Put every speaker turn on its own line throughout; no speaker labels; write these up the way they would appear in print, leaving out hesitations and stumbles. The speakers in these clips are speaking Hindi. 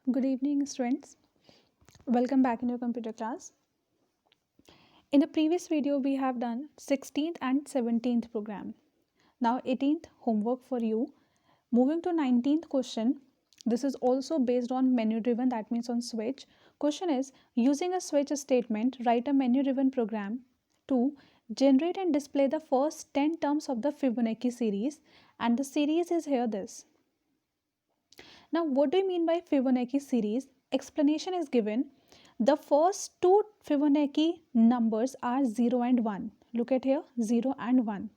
Good evening, students. Welcome back in your computer class. In the previous video, we have done 16th and 17th program. Now 18th homework for you. Moving to 19th question. This is also based on menu driven, that means on switch. Question is, using a switch statement, write a menu driven program to generate and display the first 10 terms of the Fibonacci series, and the series is here this. Now, what do you mean by Fibonacci series? Explanation is given. The first two Fibonacci numbers are 0 and 1. Look at here, 0 and 1.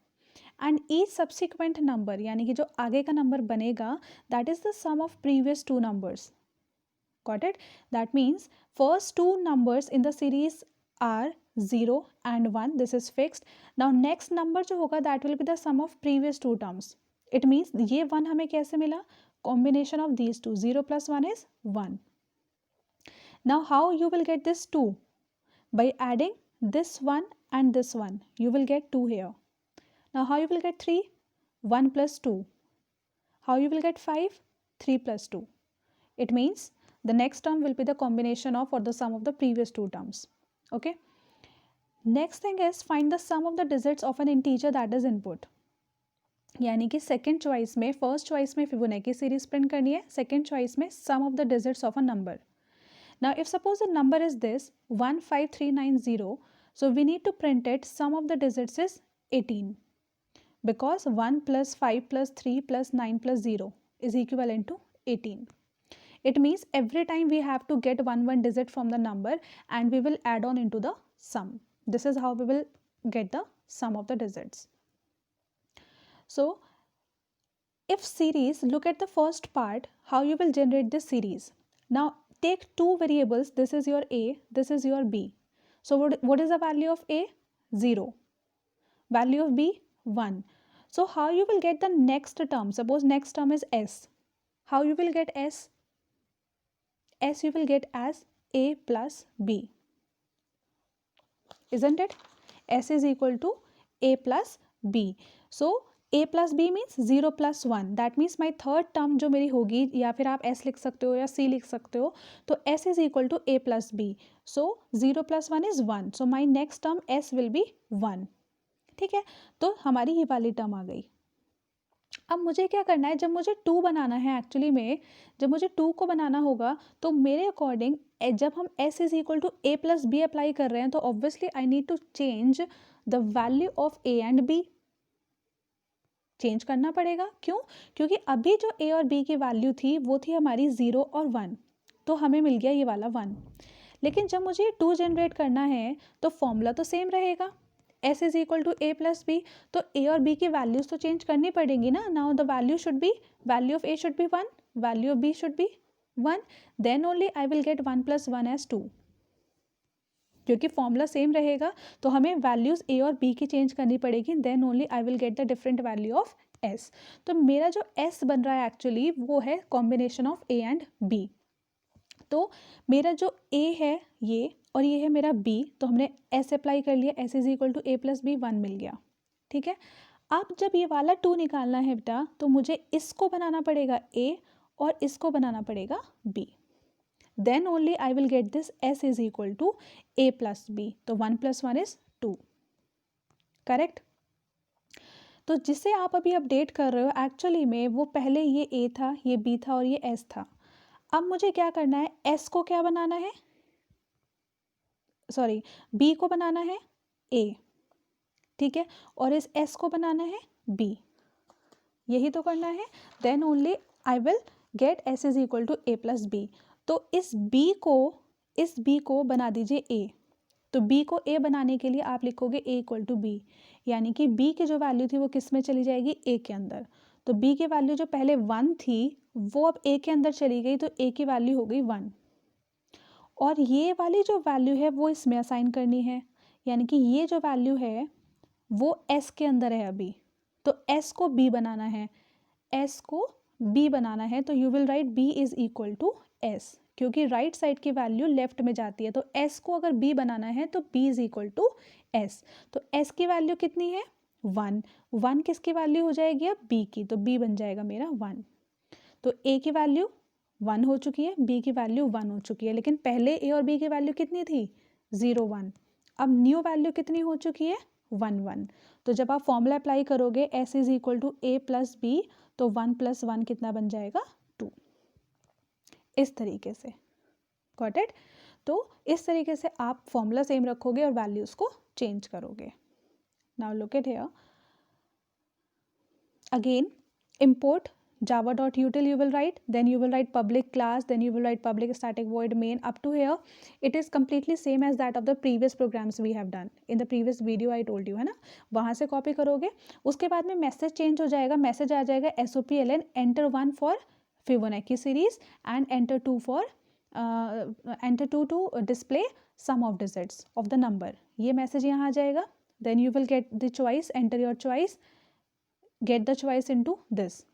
And each subsequent number, यानी कि जो आगे का नंबर बनेगा, that is the sum of previous two numbers. Got it? That means first two numbers in the series are 0 and 1. This is fixed. Now next number जो होगा, that will be the sum of previous two terms. It means ये 1 हमें कैसे मिला? Combination of these two. 0 plus 1 is 1. Now how you will get this 2? By adding this 1 and this 1. You will get 2 here. Now how you will get 3? 1 plus 2. How you will get 5? 3 plus 2. It means the next term will be the combination of or the sum of the previous two terms. Okay. Next thing is find the sum of the digits of an integer that is input. यानी कि सेकेंड चॉइस में, फर्स्ट चॉइस में फिबोनाची सीरीज प्रिंट करनी है, सेकेंड चॉइस में sum of the digits of a number. Now if suppose the number is this 15390, so we need to print it. Sum of the digits is 18 because 1 plus 5 plus 3 plus 9 plus 0 is equivalent to 18. It means every time we have to get one digit from the number and we will add on into the sum. This is how we will get the sum of the digits. So if series, look at the first part, how you will generate this series. Now take two variables. This is your A, this is your B. So what is the value of A? 0. Value of B? 1. So how you will get the next term? Suppose next term is S. How you will get S? S you will get as A plus B. Isn't it? S is equal to A plus B. So A plus B means 0 plus 1. That means my third term जो मेरी होगी, या फिर आप S लिख सकते हो या C लिख सकते हो, तो S is equal to A plus B. So 0 plus 1 is 1. So my next term S will be 1. ठीक है, तो हमारी ये वाली टर्म आ गई. अब मुझे क्या करना है, जब मुझे 2 बनाना है, एक्चुअली में जब मुझे 2 को बनाना होगा तो मेरे अकॉर्डिंग जब हम S is equal to A plus B apply कर रहे हैं तो obviously I need to change the value of A and B. Change करना पड़ेगा. क्यों? क्योंकि अभी जो A और B की वैल्यू थी वो थी हमारी 0 और 1, तो हमें मिल गया ये वाला 1. लेकिन जब मुझे 2 जनरेट करना है तो फॉर्मूला तो सेम रहेगा, S is equal to A plus B. तो A और B की वैल्यूज तो चेंज करनी पड़ेंगी ना. Now the value should be, value of A should be 1, value of B should be 1. Then only I will get 1 plus 1 as 2. क्योंकि फॉर्मूला सेम रहेगा तो हमें वैल्यूज A और B की चेंज करनी पड़ेगी. Then only I will get the different value of S. तो मेरा जो S बन रहा है एक्चुअली वो है combination of A and B. तो मेरा जो A है ये और ये है मेरा B, तो हमने S अप्लाई कर लिया. S is equal to A plus B 1 मिल गया. ठीक है, अब जब ये वाला 2 निकालना है बेटा तो मुझे इसको बनाना पड़ेगा A और इसको बनाना पड़ेगा B. Then only I will get this S is equal to A plus B. तो 1 plus 1 is 2. करेक्ट. तो जिसे आप अभी अपडेट कर रहे हो एक्चुअली में वो पहले ये A था, ये B था और ये S था. अब मुझे क्या करना है, S को क्या बनाना है, सॉरी B को बनाना है A. ठीक है, और इस S को बनाना है B. यही तो करना है. Then only I will get S is equal to A plus B. तो इस B को बना दीजिए A. तो B को A बनाने के लिए आप लिखोगे A इक्वल टू B, यानी कि B की जो वैल्यू थी वो किस में चली जाएगी, A के अंदर. तो B की वैल्यू जो पहले 1 थी वो अब A के अंदर चली गई, तो A की वैल्यू हो गई 1. और ये वाली जो वैल्यू है वो इसमें असाइन करनी है, यानी कि ये जो वैल्यू है वो S के अंदर है अभी. तो S को B बनाना है, S को B बनाना है. तो you will write B is equal to S, क्योंकि राइट साइड की वैल्यू लेफ्ट में जाती है. तो S को अगर B बनाना है तो B is equal to S. तो S की वैल्यू कितनी है, 1. 1 किसकी वैल्यू हो जाएगी अब B की, तो B बन जाएगा मेरा 1. तो A की वैल्यू 1 हो चुकी है, b की वैल्यू 1 हो चुकी है, लेकिन पहले a और b की वैल्यू कितनी थी 0 1। अब न्यू वैल्यू कितनी हो चुकी है 1 1। तो जब आप फॉर्मूला अप्लाई करोगे s is equal to a plus B, तो 1 प्लस 1 कितना बन जाएगा 2। इस तरीके से, गॉट इट। तो इस तरीके से आप फॉर्मूला सेम रखोगे और वैल्यूज को चेंज करोगे। Now look at here again, import java.util you will write, then you will write public class, then you will write public static void main. Up to here it is completely same as that of the previous programs we have done in the previous video I told you, है ना। वहाँ से कॉपी करोगे, उसके बाद में मैसेज चेंज हो जाएगा, मैसेज आ जाएगा SOPLN enter 1 for Fibonacci series and enter 2 for enter 2 to display sum of digits of the number। ये मैसेज यहाँ आ जाएगा, then you will get the choice, enter your choice, get the choice into this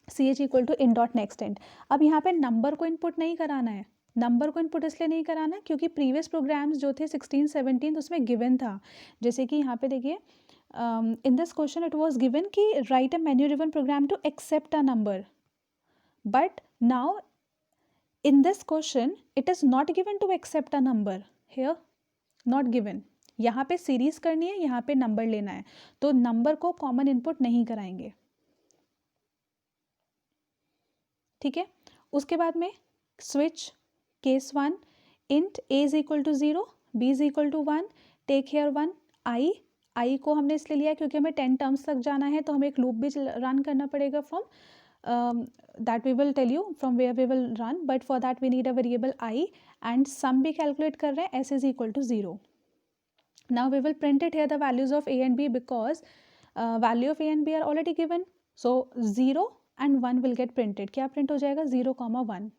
ch equal to in dot next end। अब यहाँ पे नंबर को इनपुट नहीं कराना है, नंबर को इनपुट इसलिए नहीं कराना क्योंकि प्रीवियस प्रोग्राम्स जो थे 16 17 उसमें गिवन था। जैसे कि यहाँ पे देखिए in this question it was given कि write a menu driven program to accept a number, but now in this question it is not given to accept a number, here not given। यहाँ पे सीरीज करनी है, यहाँ पे नंबर लेना है, तो नंबर को कॉमन इनपुट नहीं कराएंगे, ठीक है। उसके बाद में switch case 1 int a is equal to 0, b is equal to 1, take here 1 i को हमने इसलिए लिया क्योंकि हमें 10 टर्म्स तक जाना है, तो हमें एक लूप भी रन करना पड़ेगा from that we will tell you from where we will run, but for that we need a variable I and sum भी calculate कर रहे हैं, s is equal to 0। now we will print it here the values of a and b because value of a and b are already given, so 0 and 1 will get printed। क्या प्रिंट हो जाएगा 0, 1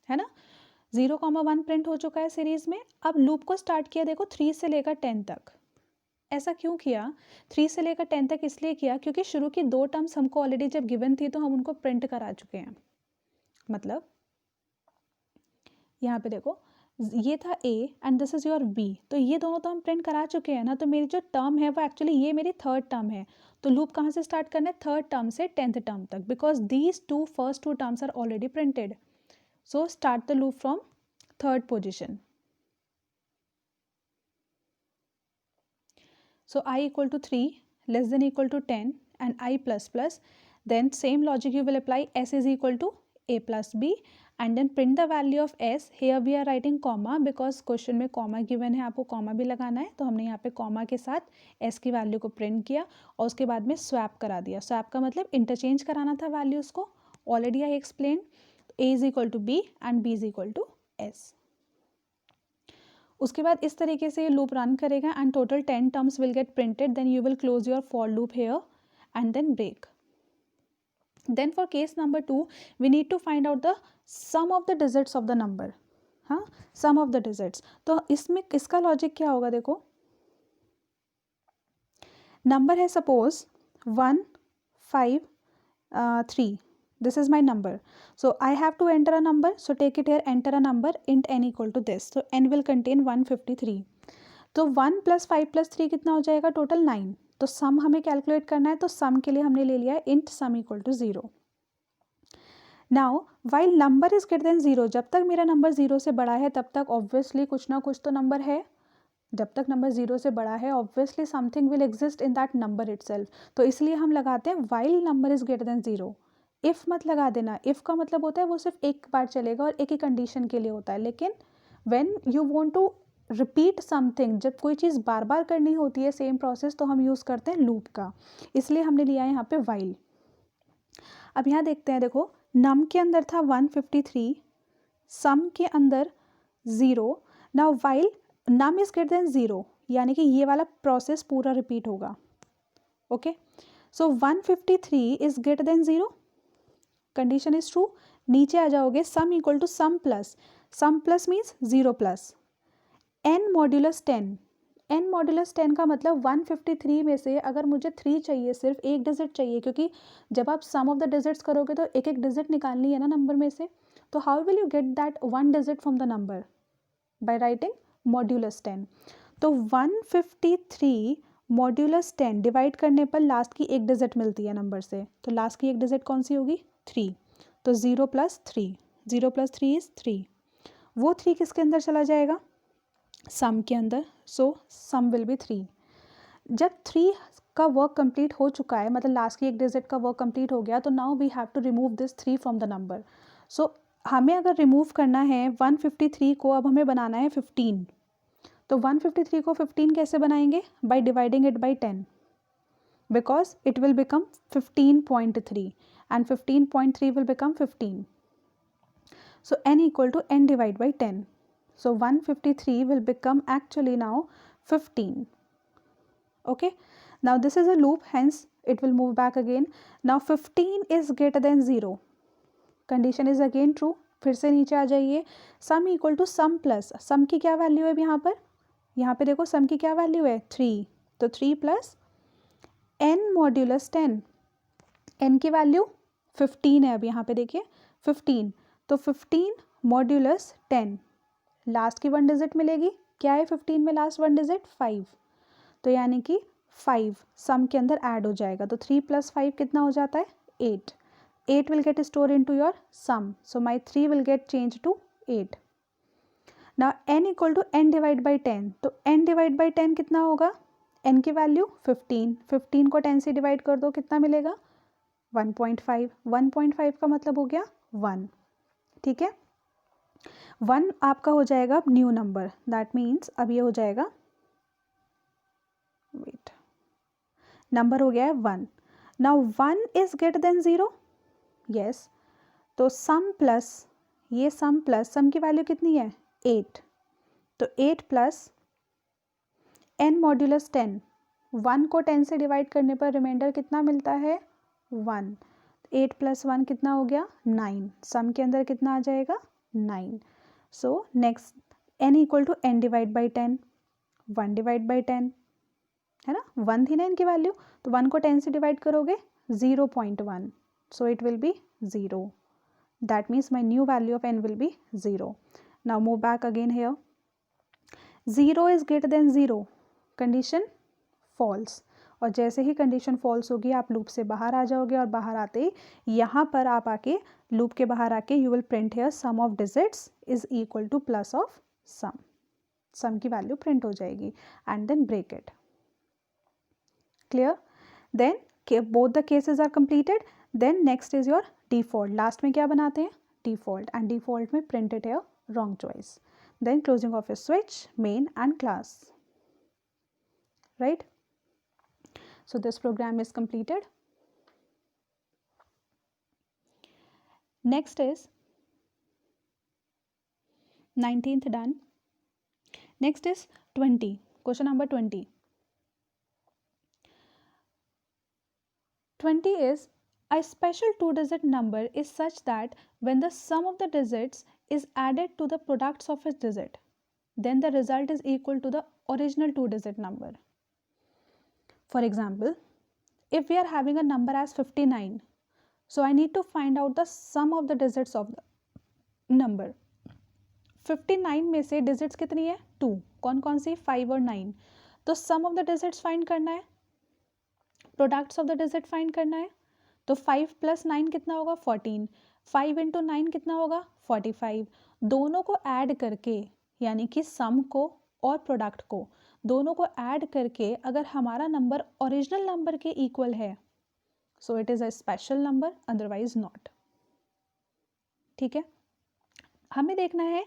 है ना, 0, 1 प्रिंट हो चुका है सीरीज में। अब लूप को स्टार्ट किया देखो 3 से लेकर 10 तक। ऐसा क्यों किया 3 से लेकर 10 तक? इसलिए किया क्योंकि शुरू की 2 टर्म्स हमको ऑलरेडी जब गिवन थी तो हम उनको प्रिंट करा चुके हैं। मतलब यहाँ पे देखो ये था a and this is your b, तो ये दोनों तो हम प्रिंट करा चुके हैं ना, तो मेरी जो टर्म है वो एक्चुअली ये मेरी थर्ड टर्म है। तो लूप कहाँ से स्टार्ट करना है? थर्ड टर्म से 10th टर्म तक, because these two first 2 terms are already printed. So start the loop from third position. So I equal to 3 less than equal to 10 and I plus plus, then same logic you will apply, s is equal to a plus b and then print the value of s। here we are writing comma because question में comma given है, आपको comma भी लगाना है, तो हमने यहाँ पे comma के साथ s की वैल्यू को प्रिंट किया और उसके बाद में swap करा दिया। swap का मतलब इंटरचेंज कराना था वैल्यूज़ को, already I explain. a is equal to b and b is equal to s। उसके बाद इस तरीके से ये लूप रन करेगा and total 10 terms will get printed, then you will close your for loop here and then break. Then for case number 2 we need to find out the sum of the digits of the number. हाँ, सम ऑफ द डिजिट्स। तो इसमें इसका लॉजिक क्या होगा? देखो नंबर है suppose 1 5 3, this is my number, so I have to enter a number, so take it here, enter a number int n equal to this, so n will contain 153। तो 1 + 5 + 3 कितना हो जाएगा? टोटल 9। तो सम हमें कैलकुलेट करना है, तो सम के लिए हमने ले लिया है int sum equal to 0। Now while number is greater than 0, जब तक मेरा नंबर 0 से बड़ा है तब तक ऑब्वियसली कुछ ना कुछ तो नंबर है। जब तक नंबर 0 से बड़ा है obviously something will exist in that number itself, तो इसलिए हम लगाते हैं while number is greater than 0। If मत लगा देना, इफ़ का मतलब होता है वो सिर्फ एक बार चलेगा और एक ही कंडीशन के लिए होता है, लेकिन when you want to repeat something, जब कोई चीज़ बार बार करनी होती है सेम प्रोसेस, तो हम यूज़ करते हैं लूप का, इसलिए हमने लिया है यहाँ पे while। अब यहाँ देखते हैं, देखो नम के अंदर था 153, सम के अंदर 0। Now while num is greater than 0, यानी कि ये वाला प्रोसेस पूरा रिपीट होगा। Okay, so 153 is greater than 0, condition is true. नीचे आ जाओगे, sum equal to sum plus means 0 plus n modulus 10। n modulus 10 का मतलब 153 में से अगर मुझे 3 चाहिए, सिर्फ एक डिजिट चाहिए, क्योंकि जब आप सम ऑफ द डिजिट्स करोगे तो एक एक डिजिट निकालनी है ना नंबर में से, तो how will you get that 1 digit from the number? By writing modulus 10। तो 153 मॉड्यूलस 10 डिवाइड करने पर लास्ट की एक डिजिट मिलती है नंबर से, तो लास्ट की एक डिजिट कौन सी होगी? 3। तो 0 + 3, 0 + 3 इज़ 3. वो 3 किसके अंदर चला जाएगा? सम के अंदर. सो सम विल बी 3. जब 3 का वर्क कंप्लीट हो चुका है, मतलब लास्ट की एक डिजिट का वर्क कंप्लीट हो गया, तो now we have to remove this 3 from the number. So हमें अगर रिमूव करना है 153 को, अब हमें बनाना है 15. तो 153 को 15 कैसे बनाएंगे? By dividing it by 10, because it will become 15.3 and 15.3 will become 15. So n equal to n divided by 10. So 153 will become actually now 15. Okay, now this is a loop, hence it will move back again. Now 15 is greater than 0. Condition is again true. फिर से नीचे आ जाइए. Sum equal to sum plus, sum की क्या वैल्यू है यहाँ पर? यहाँ पे देखो सम की क्या वैल्यू है? 3. तो 3 प्लस n मॉड्यूलस 10. n की वैल्यू 15 है. अब यहाँ पे देखिए 15, तो 15 मॉड्यूलस 10. लास्ट की 1 डिजिट मिलेगी. क्या है 15 में लास्ट 1 डिजिट? 5. तो यानी कि 5 सम के अंदर ऐड हो जाएगा. तो 3 + 5 कितना हो जाता है? 8. 8 will get stored into your sum. So my 3 will get changed to 8. Now n equal to n divided by 10. तो n divided by 10 कितना होगा? n की वैल्यू 15. 15 को 10 से डिवाइड कर दो, कितना मिलेगा? 1.5. 1.5 का मतलब हो गया 1. ठीक है, 1 आपका हो जाएगा अब न्यू नंबर. दैट मीन्स अब ये हो जाएगा, वेट, नंबर हो गया है 1. Now 1 is greater than 0. Yes, तो सम प्लस ये सम प्लस सम की वैल्यू कितनी है? 8. तो 8 प्लस n मॉड्यूलस 10. 1 को 10 से डिवाइड करने पर रिमाइंडर कितना मिलता है? 1. 8 + 1 कितना हो गया? 9. सम के अंदर कितना आ जाएगा? 9. So next n equal to n divide by 10. 1 divide by 10 है ना, 1 थी ना n की वैल्यू, तो 1 को 10 से डिवाइड करोगे 0.1. So it will be 0. That means my new value of n will be 0. Now move back again here. 0 is greater than 0. Condition false. और जैसे ही कंडीशन फॉल्स होगी आप लूप से बाहर आ जाओगे, और बाहर आते ही यहाँ पर आप आके लूप के बाहर आके you will print here sum of digits is equal to plus of sum. Sum की वैल्यू प्रिंट हो जाएगी and then break it. Clear? Then both the cases are completed. Then next is your default. Last में क्या बनाते हैं? डिफॉल्ट. एंड डिफॉल्ट में print it here wrong choice. Then closing of a switch, main and class. Right? So this program is completed. Next is 19th done. Next is 20. Question number 20. 20 is a special 2-digit number is such that when the sum of the digits is added to the products of its digit, then the result is equal to the original 2-digit number. For example, if we are having a number as 59, so I need to find out the sum of the digits of the number. 59 में से डिजिट्स कितनी है? 2. कौन कौन सी? 5 और 9. तो सम ऑफ द डिजिट्स फाइंड करना है, products of the digit find करना है. तो 5 + 9 कितना होगा? 14. 5 × 9 कितना होगा? 45. दोनों को ऐड करके, यानी कि सम को और प्रोडक्ट को दोनों को ऐड करके अगर हमारा नंबर ओरिजिनल नंबर के इक्वल है, so it is a special number, otherwise not. ठीक है, हमें देखना है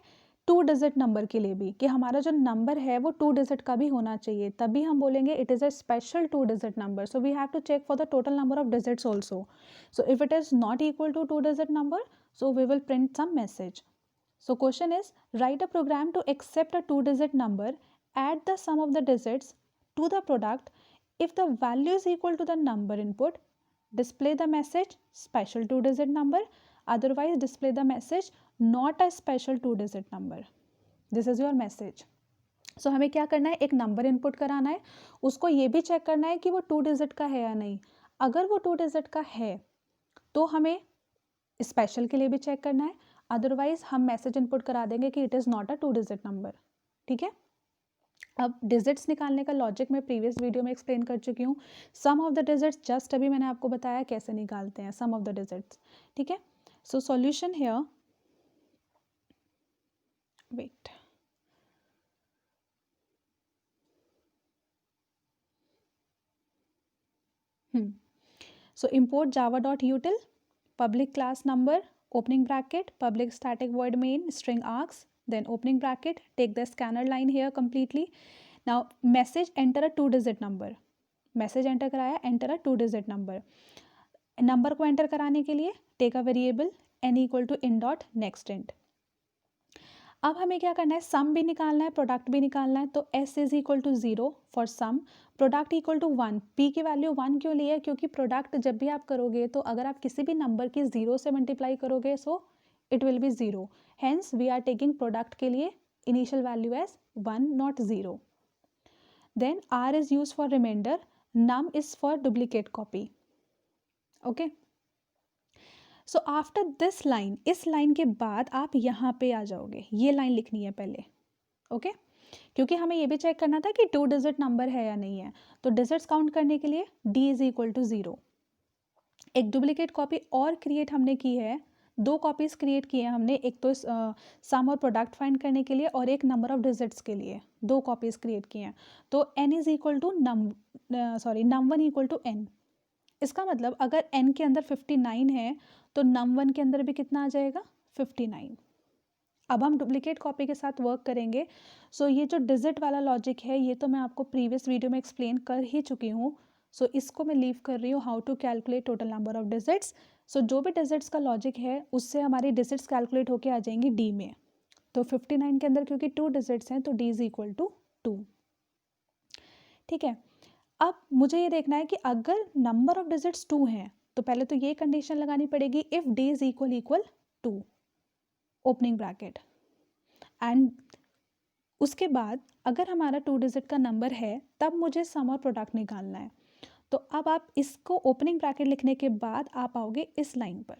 2 डिजिट नंबर के लिए भी कि हमारा जो नंबर है वो 2 डिजिट का भी होना चाहिए, तभी हम बोलेंगे it is a special 2 digit number. So we have to check for the total number of digits also. So if it is not equal to 2 digit number, so we will print some message. So question is, write a program to accept a 2-digit number, add the sum of the digits to the product. If the value is equal to the number input, display the message special 2-digit number. Otherwise, display the message not a special 2-digit number. This is your message. So हमें क्या करना है? एक नंबर इनपुट कराना है, उसको ये भी चेक करना है कि वो 2 डिजिट का है या नहीं. अगर वो 2 डिजिट का है तो हमें स्पेशल के लिए भी चेक करना है, अदरवाइज हम मैसेज इनपुट करा देंगे कि it is not a 2 digit number. ठीक है, अब डिजिट्स निकालने का लॉजिक मैं प्रीवियस वीडियो में एक्सप्लेन कर चुकी हूँ. सम ऑफ द डिजिट्स जस्ट अभी मैंने आपको बताया कैसे निकालते हैं सम ऑफ द डिजिट्स. ठीक है, so solution here, wait. So import java.util, public class number, opening bracket, public static void main, string args, then opening bracket, take the scanner line here completely. Now message, enter a 2-digit number. Message enter कराया, enter a 2-digit number. Number को एंटर कराने के लिए take a variable n equal to in dot next int. अब हमें क्या करना है, सम भी निकालना है, प्रोडक्ट भी निकालना है. तो s is equal to 0 for sum, product equal to 1. p की वैल्यू 1 क्यों ली है, क्योंकि प्रोडक्ट जब भी आप करोगे तो अगर आप किसी भी नंबर की 0 से मल्टीप्लाई करोगे so it will be 0. Hence we are taking product के लिए initial value as 1 not 0. Then r is use for remainder, num is for duplicate copy. Okay, so after this line, इस लाइन के बाद आप यहाँ पे आ जाओगे, ये लाइन लिखनी है पहले. ओके क्योंकि हमें ये भी चेक करना था कि 2-digit नंबर है या नहीं है. तो डिजिट्स काउंट करने के लिए d इज इक्वल टू 0. एक डुप्लीकेट कॉपी और क्रिएट हमने की है, 2 कॉपीज क्रिएट किए हैं हमने, एक तो सम और प्रोडक्ट फाइंड करने के लिए और एक नंबर ऑफ डिजिट्स के लिए 2 कॉपीज क्रिएट किए हैं. तो n is equal to num1 equal to n. इसका मतलब अगर n के अंदर 59 है तो num1 के अंदर भी कितना आ जाएगा, 59. अब हम डुप्लीकेट कॉपी के साथ वर्क करेंगे. सो ये जो डिजिट वाला लॉजिक है ये तो मैं आपको प्रीवियस वीडियो में एक्सप्लेन कर ही चुकी हूँ. सो इसको मैं लीव कर रही हूँ, how to calculate total number of digits. So जो भी डिजिट्स का लॉजिक है उससे हमारी डिजिट्स कैलकुलेट होके आ जाएंगी डी में. तो 59 के अंदर क्योंकि 2 डिजिट्स हैं तो डी इज इक्वल टू 2. ठीक है, अब मुझे ये देखना है कि अगर नंबर ऑफ डिजिट्स 2 हैं तो पहले तो ये कंडीशन लगानी पड़ेगी, if D is equal to, opening bracket. And उसके बाद अगर हमारा 2 डिजिट का नंबर है तब मुझे सम और प्रोडक्ट निकालना है. तो अब आप इसको ओपनिंग ब्रैकेट लिखने के बाद आप आओगे इस लाइन पर.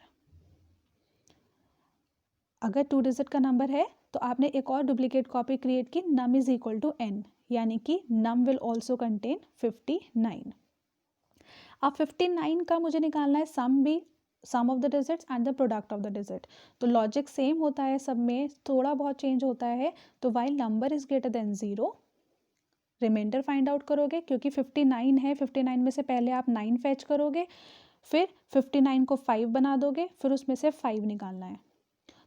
अगर 2 डिजिट का नंबर है तो आपने एक और डुप्लीकेट कॉपी क्रिएट की, num is equal to n, यानी कि नम विल ऑल्सो कंटेन 59. अब 59 का मुझे निकालना है सम भी, sum of the digits and the product of the digit. तो लॉजिक सेम होता है सब में, थोड़ा बहुत चेंज होता है. तो while number is greater than 0, remainder find out करोगे क्योंकि 59 है, 59 में से पहले आप 9 फैच करोगे, फिर 59 को 5 बना दोगे, फिर उसमें से 5 निकालना है.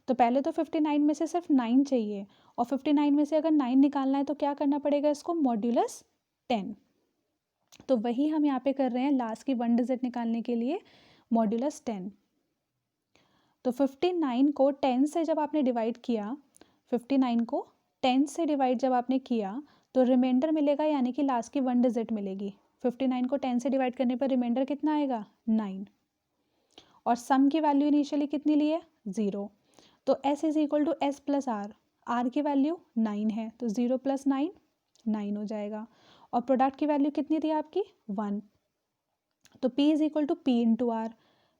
तो पहले तो 59 में से सिर्फ 9 चाहिए और 59 में से अगर 9 निकालना है तो क्या करना पड़ेगा, इसको मॉड्यूलस 10. तो वही हम यहाँ पे कर रहे हैं लास्ट की 1 डिजिट निकालने के लिए, मॉड्यूलस 10. तो 59 को 10 से जब आपने डिवाइड किया, 59 को 10 से डिवाइड जब आपने किया तो रिमाइंडर मिलेगा, यानी कि लास्ट की 1 डिजिट मिलेगी. 59 को 10 से डिवाइड करने पर रिमाइंडर कितना आएगा, 9. और सम की वैल्यू इनिशियली कितनी ली है, 0. तो s is equal to S plus R, R की वैल्यू 9 है तो 0 प्लस 9 9 हो जाएगा. और प्रोडक्ट की वैल्यू कितनी थी आपकी, 1. तो p is equal to P into R,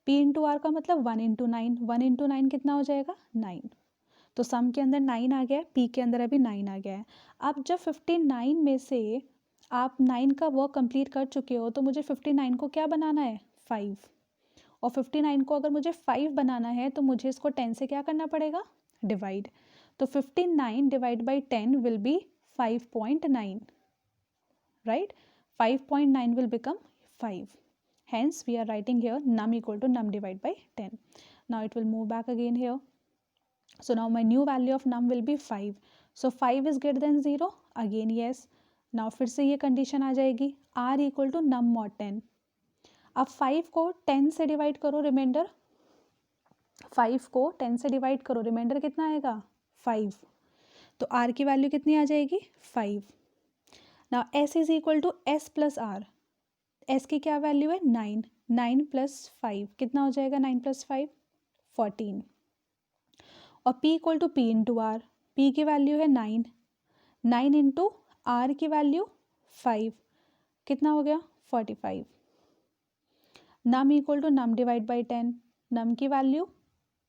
P into R का मतलब 1 इंटू 9, 1 इंटू 9 कितना हो जाएगा, 9. तो सम के अंदर 9 आ गया है, p के अंदर अभी 9 आ गया है. अब जब 59 में से आप 9 का वर्क कंप्लीट कर चुके हो तो मुझे 59 को क्या बनाना है, 5. और 59 को अगर मुझे 5 बनाना है तो मुझे इसको 10 से क्या करना पड़ेगा, डिवाइड. तो 59 divide by 10 will be 5.9, right. 5.9 will become 5. Hence we are writing here num equal to num divided by 10. Now it will move back again here. So now my new value of num will be 5. So 5 is greater than 0, again yes. Now फिर से ये कंडीशन आ जाएगी, r equal to num mod 10. अब 5 को 10 से डिवाइड करो, रिमाइंडर 5 को 10 से डिवाइड करो, रिमाइंडर कितना आएगा, 5. तो r की वैल्यू कितनी आ जाएगी, 5. Now s is equal to S plus R, s की क्या वैल्यू है, 9. 9 प्लस 5 कितना हो जाएगा, 9 प्लस 5 14. और p equal to P into R, p की वैल्यू है 9, 9 इंटू आर की वैल्यू 5 कितना हो गया, 45. Num equal to num divide by 10, num की वैल्यू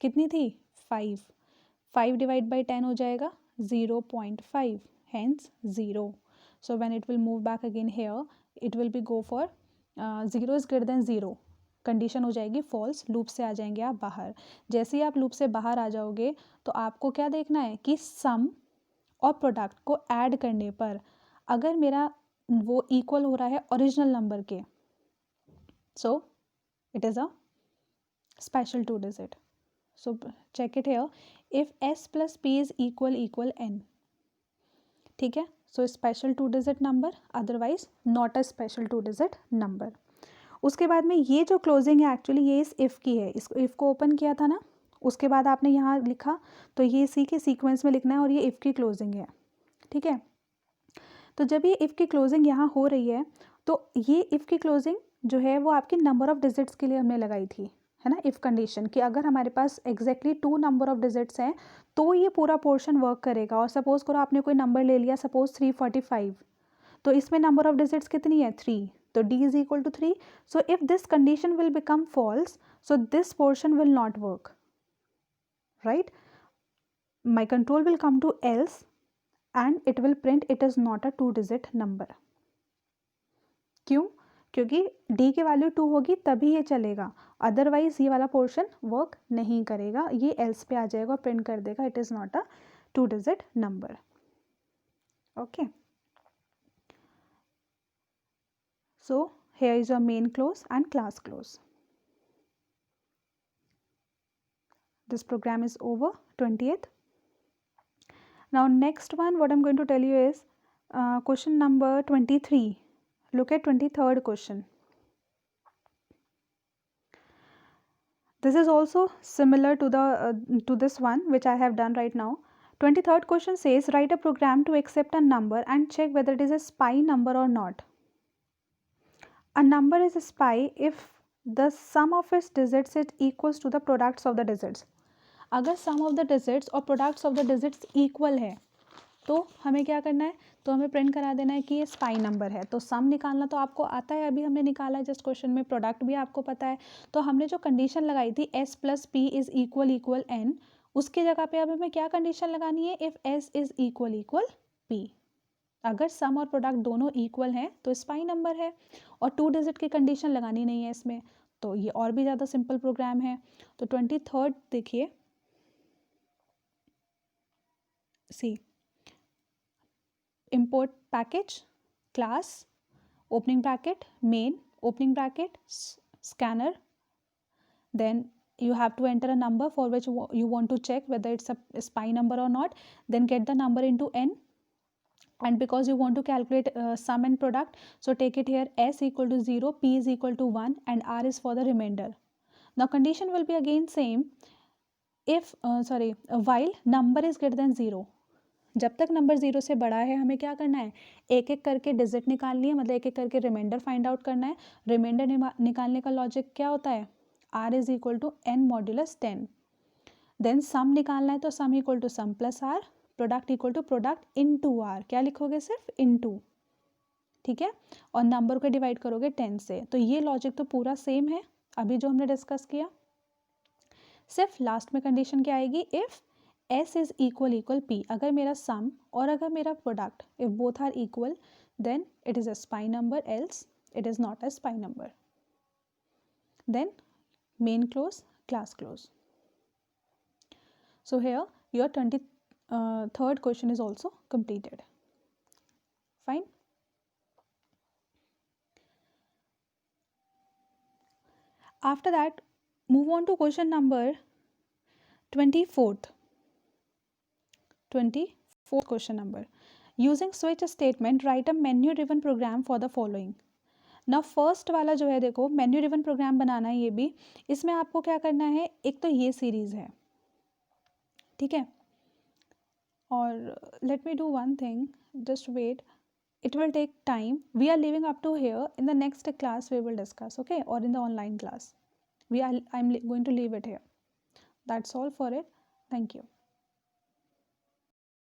कितनी थी, 5. 5 डिवाइड बाई 10 हो जाएगा 0.5, hence 0. So when it will move back again here it will be go for 0 is greater than 0, condition हो जाएगी फॉल्स, लूप से आ जाएंगे आप बाहर. जैसे ही आप लूप से बाहर आ जाओगे तो आपको क्या देखना है कि सम और प्रोडक्ट को ऐड करने पर अगर मेरा वो इक्वल हो रहा है ओरिजिनल नंबर के, so it is a special 2 digit. So check it here. If s plus p is equal n, ठीक है, so special 2 digit number, otherwise not a special 2 digit number. उसके बाद में ये जो क्लोजिंग है एक्चुअली ये इस इफ़ की है. इसको इफ़ को ओपन किया था ना, उसके बाद आपने यहाँ लिखा, तो ये सी के सीक्वेंस में लिखना है और ये इफ़ की क्लोजिंग है. ठीक है, तो जब ये इफ़ की क्लोजिंग यहाँ हो रही है तो ये इफ़ की क्लोजिंग जो है वो आपकी नंबर ऑफ डिजिट्स के लिए हमने लगाई थी, है ना, इफ़ कंडीशन कि अगर हमारे पास एग्जैक्टली 2 नंबर ऑफ डिजिट्स हैं तो ये पूरा पोर्शन वर्क करेगा. और सपोज करो आपने कोई नंबर ले लिया, सपोज 345, तो इसमें नंबर ऑफ डिजिट्स कितनी है, 3, तो d is equal to 3. So if this condition will become false, so this portion will not work, right. My control will come to else and it will print it is not a 2 digit number. क्यों? क्योंकि d की वैल्यू 2 होगी तभी ये चलेगा, अदरवाइज ये वाला पोर्शन वर्क नहीं करेगा. ये एल्स पे आ जाएगा और प्रिंट कर देगा it is not a 2 digit number. Okay, so here is your main clause and class clause. This program is over, 20th. Now next one what I'm going to tell you is question number 23. Look at 23rd question. This is also similar to the to this one which I have done right now. 23rd question says write a program to accept a number and check whether it is a SPI number or not. A number is a SPI if the sum of its digits is equals to the products of the digits. अगर sum of the digits और products of the digits equal है तो हमें क्या करना है, तो हमें प्रिंट करा देना है कि ये स्पाई नंबर है. तो सम निकालना तो आपको आता है, अभी हमने निकाला है जस्ट क्वेश्चन में. प्रोडक्ट भी आपको पता है. तो हमने जो कंडीशन लगाई थी s plus P is equal n, उसकी जगह पे अब हमें क्या कंडीशन लगानी है, if s is equal p. अगर सम और प्रोडक्ट दोनों इक्वल हैं तो स्पाई नंबर है और 2 डिजिट की कंडीशन लगानी नहीं है इसमें. तो ये और भी ज़्यादा सिंपल प्रोग्राम है. तो 23rd देखिए, सी import package, class, opening bracket, main, opening bracket, scanner. Then you have to enter a number for which you want to check whether it's a SPI number or not. Then get the number into n, and because you want to calculate sum and product, so take it here s equal to 0, p is equal to 1 and r is for the remainder. Now condition will be again same if while number is greater than 0. जब तक नंबर 0 से बड़ा है हमें क्या करना है, एक एक करके डिजिट निकालनी है, मतलब एक एक करके रिमाइंडर फाइंड आउट करना है. रिमाइंडर निकालने का लॉजिक क्या होता है, r is equal to n modulus 10. Then sum निकालना है तो sum equal to sum plus r, product equal to product into r. क्या लिखोगे, सिर्फ इन टू, ठीक है, और नंबर को डिवाइड करोगे 10 से. तो ये लॉजिक तो पूरा सेम है अभी जो हमने डिस्कस किया. सिर्फ लास्ट में कंडीशन क्या आएगी, if s is equal p. अगर मेरा सम और अगर मेरा product if both are equal then it is a spy number, else it is not a spy number. Then main close, class close. So here your 23rd question is also completed. Fine. After that move on to question number 24th question number. Using switch statement write a menu driven program for the following. ना फर्स्ट वाला जो है देखो मेन्यू ड्रिवन प्रोग्राम बनाना है. ये भी इसमें आपको क्या करना है, एक तो ये सीरीज़ है, ठीक है, और let me do one thing, just wait, it will take time. We are leaving up to here. In the next class we will discuss, okay, or in the online class I'm going to leave it here. That's all for it. Thank you.